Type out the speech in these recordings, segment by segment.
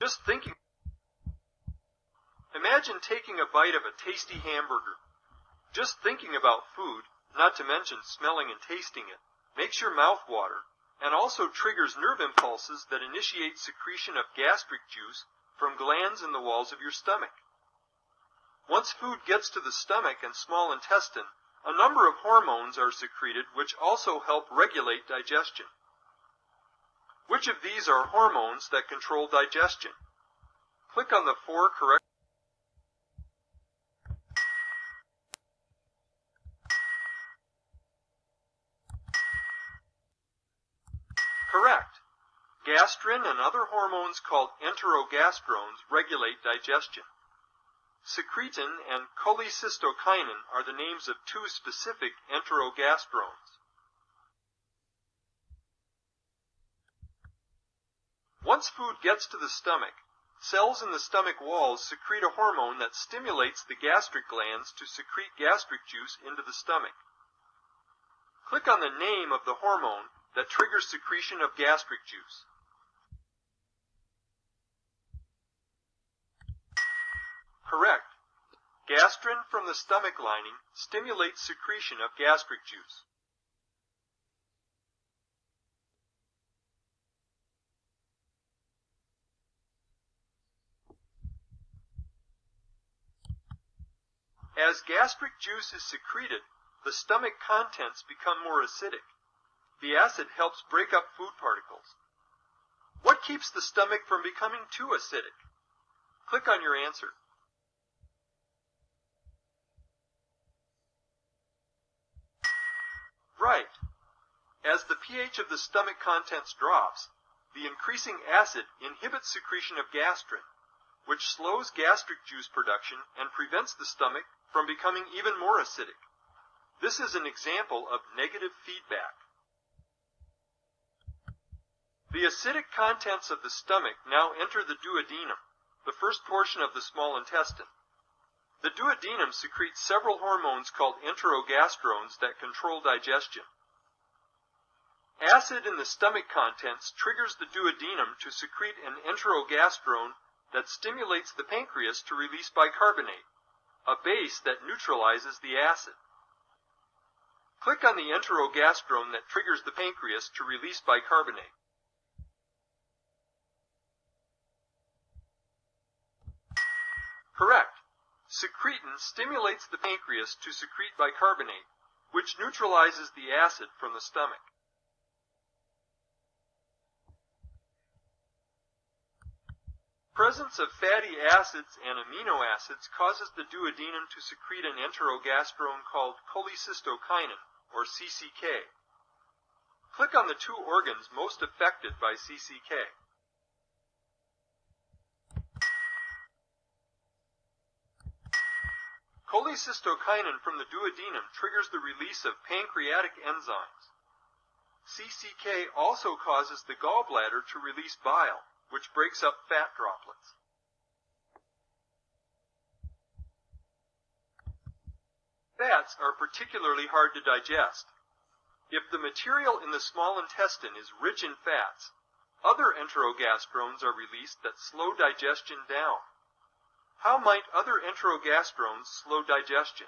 Just thinking. Imagine taking a bite of a tasty hamburger. Just thinking about food, not to mention smelling and tasting it, makes your mouth water, and also triggers nerve impulses that initiate secretion of gastric juice from glands in the walls of your stomach. Once food gets to the stomach and small intestine, a number of hormones are secreted which also help regulate digestion. Which of these are hormones that control digestion? Click on the four correct. Correct. Gastrin and other hormones called enterogastrones regulate digestion. Secretin and cholecystokinin are the names of two specific enterogastrones. Once food gets to the stomach, cells in the stomach walls secrete a hormone that stimulates the gastric glands to secrete gastric juice into the stomach. Click on the name of the hormone that triggers secretion of gastric juice. Correct. Gastrin from the stomach lining stimulates secretion of gastric juice. As gastric juice is secreted, the stomach contents become more acidic. The acid helps break up food particles. What keeps the stomach from becoming too acidic? Click on your answer. Right. As the pH of the stomach contents drops, the increasing acid inhibits secretion of gastrin, which slows gastric juice production and prevents the stomach from becoming even more acidic. This is an example of negative feedback. The acidic contents of the stomach now enter the duodenum, the first portion of the small intestine. The duodenum secretes several hormones called enterogastrones that control digestion. Acid in the stomach contents triggers the duodenum to secrete an enterogastrone that stimulates the pancreas to release bicarbonate, a base that neutralizes the acid. Click on the enterogastrone that triggers the pancreas to release bicarbonate. Correct. Secretin stimulates the pancreas to secrete bicarbonate, which neutralizes the acid from the stomach. Presence of fatty acids and amino acids causes the duodenum to secrete an enterogastrone called cholecystokinin, or CCK. Click on the two organs most affected by CCK. Cholecystokinin from the duodenum triggers the release of pancreatic enzymes. CCK also causes the gallbladder to release bile, which breaks up fat droplets. Fats are particularly hard to digest. If the material in the small intestine is rich in fats, other enterogastrones are released that slow digestion down. How might other enterogastrones slow digestion?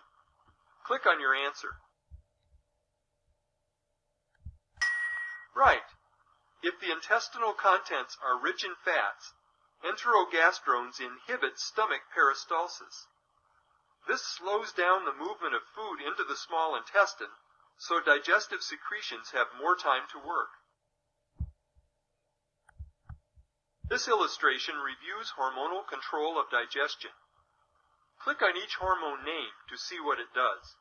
Click on your answer. Right. If the intestinal contents are rich in fats, enterogastrones inhibit stomach peristalsis. This slows down the movement of food into the small intestine, so digestive secretions have more time to work. This illustration reviews hormonal control of digestion. Click on each hormone name to see what it does.